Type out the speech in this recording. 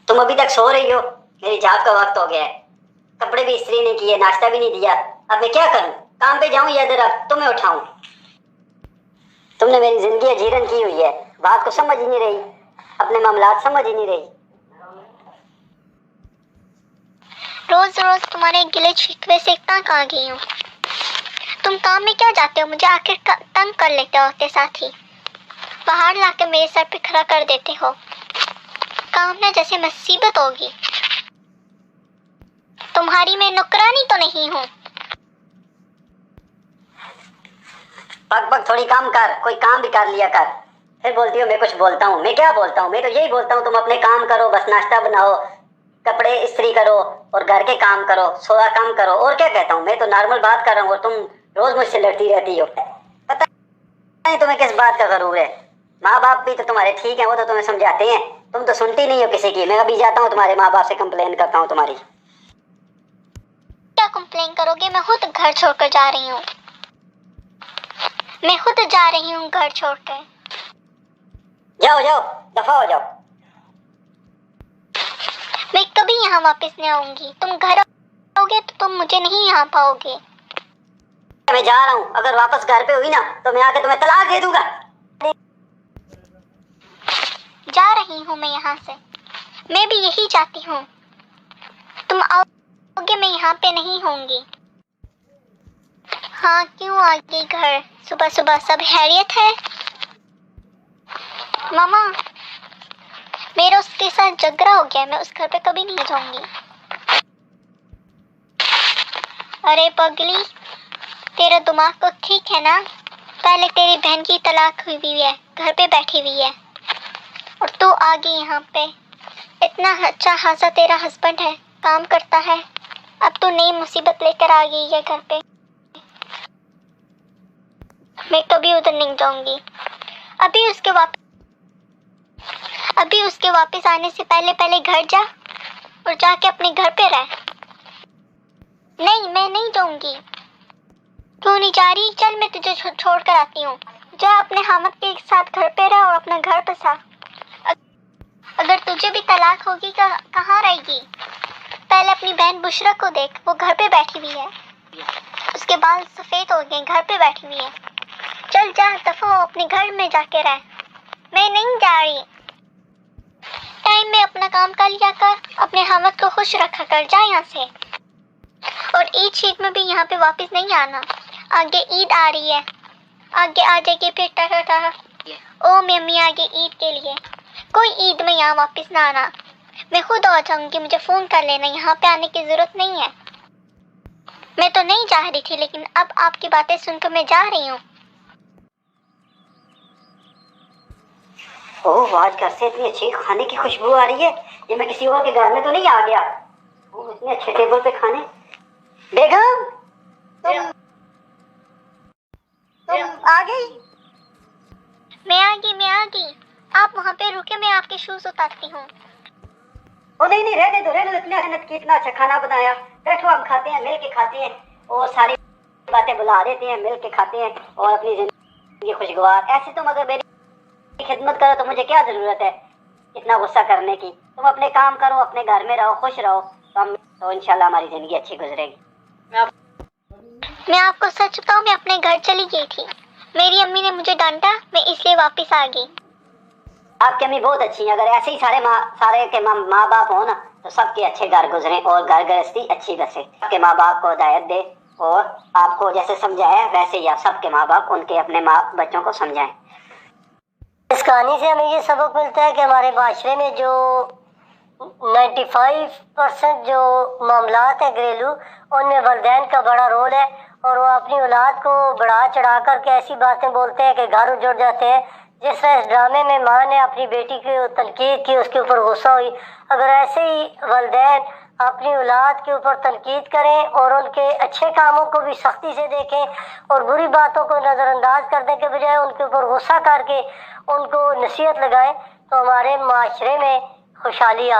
तुम अभी तक सो रही हो? मेरी जाग का वक्त हो गया है। कपड़े भी इस्त्री नहीं किए, नाश्ता भी नहीं दिया। अब मैं क्या करूं? काम पे जाऊं या जरा तुम्हें उठाऊं? तुमने मेरी जिंदगी अजीरन की हुई है। बात को समझ ही नहीं रही, अपने मामलात समझ ही नहीं रही। रोज रोज तुम्हारे गिले शिकवे से तंग आ गई हूँ। तुम काम में क्या जाते हो? मुझे आखिर तंग कर लेते हो अपने साथ ही। पहाड़ लाकर मेरे सर पे खड़ा कर देते हो। काम ना जैसे मुसीबत होगी। तुम्हारी मैं नौकरानी तो नहीं हूँ। पग पग थोड़ी काम कर, कोई काम भी कर लिया कर। फिर बोलती हो मैं कुछ बोलता हूँ। मैं क्या बोलता हूँ? मैं तो यही बोलता हूँ तुम अपने काम करो, बस नाश्ता बनाओ, कपड़े इस्त्री करो और घर के काम करो, सोया काम करो। और क्या कहता हूँ? मैं तो नॉर्मल बात कर रहा हूँ और तुम रोज मुझसे लड़ती रहती हो। पता नहीं तुम्हें किस बात का गरूर है। माँ बाप भी तो तुम्हारे ठीक है, वो तो तुम्हें समझाते हैं, तुम तो सुनती नहीं हो किसी की। मैं अभी जाता हूँ तुम्हारे माँ बाप से कंप्लेन करता हूँ तुम्हारी। क्या कंप्लेन करोगे? मैं खुद घर छोड़कर जा रही हूँ। मैं खुद जा रही हूँ घर छोड़कर। जाओ जाओ, दफा हो जाओ। मैं कभी यहाँ वापस नहीं आऊंगी। तुम घर आओगे तो तुम मुझे नहीं यहाँ पाओगे। मैं जा रहा हूँ, अगर वापस घर पे हुई ना तो मैं आके तुम्हें तलाक दे दूंगा। जा रही हूँ मैं यहाँ से। मैं भी यही चाहती हूँ। तुम आओगे, मैं यहाँ पे नहीं होंगी। हाँ, क्यों आ गई घर सुबह सुबह? सब खैरियत है? मामा, मेरा उसके साथ झगड़ा हो गया। मैं उस घर पे कभी नहीं जाऊंगी। अरे पगली, तेरा दिमाग तो ठीक है ना? पहले तेरी बहन की तलाक हुई है, घर पे बैठी हुई है, और तू आ गई यहाँ पे। इतना अच्छा खासा तेरा हस्बैंड है, काम करता है, अब तू नई मुसीबत लेकर आ गई है घर पे। मैं कभी उधर नहीं जाऊंगी। अभी उसके वापस आने से पहले पहले घर जा और जाके अपने घर पे रह। नहीं, मैं नहीं जाऊंगी। क्यों नहीं जा रही? चल, मैं तुझे छोड़ कर आती हूँ। जा अपने हामद के साथ घर पे रह और अपना घर बसा। अगर तुझे भी तलाक होगी कहाँ रहेगी? पहले अपनी बहन बुशरा को देख, वो घर पे बैठी हुई है, उसके बाल सफेद हो गए, घर पे बैठी हुई है। चल जा, दफा हो, अपने घर में जाके रह। मैं नहीं जा रही। टाइम में अपना काम कर लिया कर, अपने हामद को खुश रखा कर। जा यहाँ से। और ईद शीद में भी यहाँ पे वापस नहीं आना। आगे ईद आ रही है, आगे आ जाएगी फिर टाटा। ओ मम्मी, आगे ईद के लिए कोई ईद में यहाँ वापस ना आना। मैं खुद आ जाऊंगी, मुझे फोन कर लेना। यहाँ पे आने की जरूरत नहीं है। मैं तो नहीं जा रही थी, लेकिन अब आपकी बातें सुनकर मैं जा रही हूँ। ओह, आज घर से इतनी अच्छी खाने की खुशबू आ रही है। ये मैं किसी और के घर में तो नहीं आ गया? ओह, इतने अच्छे टेबल पे खाने। बेगम, तुम आ गई? मैं आ गई। आप वहाँ पे रुके, मैं आपके शूज उतारती हूँ। ओ नहीं नहीं, रहने दो। इतनी मेहनत की, इतना अच्छा खाना बनाया। बैठो, हम खाते हैं, मिल के खाते हैं और सारी बातें बुला देते हैं, मिल के खाते हैं और अपनी जिंदगी खुशगवार। ऐसे तुम अगर मेरी खिदमत करो तो मुझे क्या जरूरत है इतना गुस्सा करने की? तुम अपने काम करो, अपने घर में रहो, खुश रहो, तो इंशाल्लाह हमारी जिंदगी अच्छी गुजरेगी। मैं आपको सच बताऊं, मैं अपने घर चली गई थी। मेरी अम्मी ने मुझे डांटा, मैं इसलिए वापस आ गई। आपकी अम्मी बहुत अच्छी है। अगर ऐसे ही सारे के माँ बाप हो ना तो सबके अच्छे घर गुजरे और घर गृहस्थी अच्छी बसे। आपके माँ बाप को हिदायत दे और आपको जैसे समझाया वैसे ही आप सबके माँ बाप उनके अपने बच्चों को समझाएं। इस कहानी से हमें ये सबक मिलता है कि हमारे माशरे में जो 95% जो मामलात हैं घरेलू, उनमें वालिदैन का बड़ा रोल है और वो अपनी औलाद को बढ़ा चढ़ा करके ऐसी बातें बोलते हैं कि घर उजड़ जाते हैं। जिस तरह इस ड्रामे में माँ ने अपनी बेटी की तनकीद की, उसके ऊपर गुस्सा हुई। अगर ऐसे ही वालिदैन अपनी औलाद के ऊपर तनकीद करें और उनके अच्छे कामों को भी सख्ती से देखें और बुरी बातों को नज़रअंदाज करने के बजाय उनके ऊपर गुस्सा करके उनको नसीहत लगाएं तो हमारे माशरे में खुशहाली आ